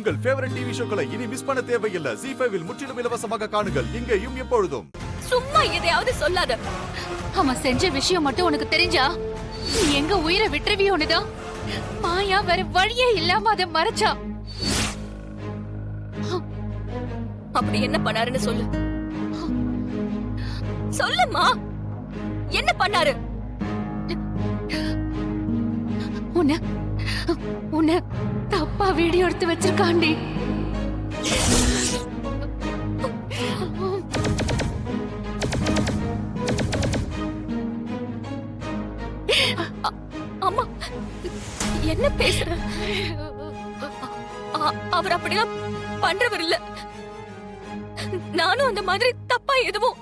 உங்கள் favourite TV ஷோக்களை இனி miss பண்ண தேவையில்லை. ZEE5 இல் முற்றிலும் இலவசமாக காணுங்கள். இங்கேயும் எப்பொழுதும். சும்மா எதையாவது சொல்லாத. அவன் செஞ்ச விஷயம் மட்டும் உனக்கு தெரிஞ்சா நீ எங்க உயிரை விட்டுருவியோன்னுதான் மாயா வேற வழியே இல்லாம அதை மறைச்சா. அப்படி என்ன பண்ணாருன்னு சொல்லு. சொல்லுமா, என்ன பண்ணாரு? உன்னை தப்பா வீடியோ எடுத்து வச்சிருக்காண்டி. அம்மா என்ன பேசுற? அவர் அப்படிலாம் பண்றவர் இல்ல. நானும் அந்த மாதிரி தப்பா எதுவும்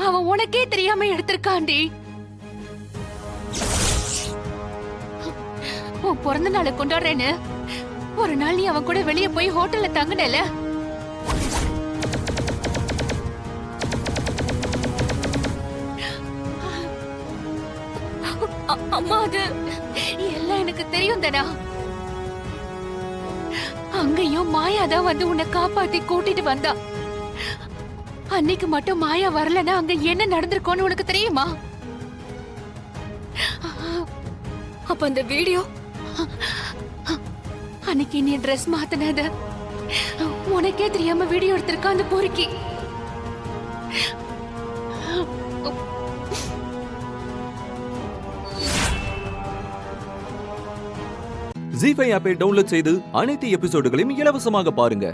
அவன் உனக்கே தெரியாம எடுத்திருக்காண்டி. உன் பிறந்த நாளை கொண்டாடுறேன்னு ஒரு நாள் நீ அவன் கூட வெளியே போய் ஹோட்டல்ல தங்குனல. அம்மா அது எல்லாம் எனக்கு தெரியும் தானா. அங்கேயும் மாயாதான் வந்து உன்னை காப்பாத்தி கூட்டிட்டு வந்தா. அன்னைக்கு மட்டும் மாயா வரலன்னா அங்க என்ன நடந்திருக்கோன்னு உனக்கு தெரியுமா? அப்ப அந்த வீடியோ அன்னைக்கு நீ ட்ரெஸ் மாத்தினத உனக்கே தெரியாம வீடியோ எடுத்திருக்க அந்த பொறுக்கி. ZEE5 ஆப்பை டவுன்லோட் செய்து அனைத்து எபிசோடுகளையும் இலவசமாக பாருங்க.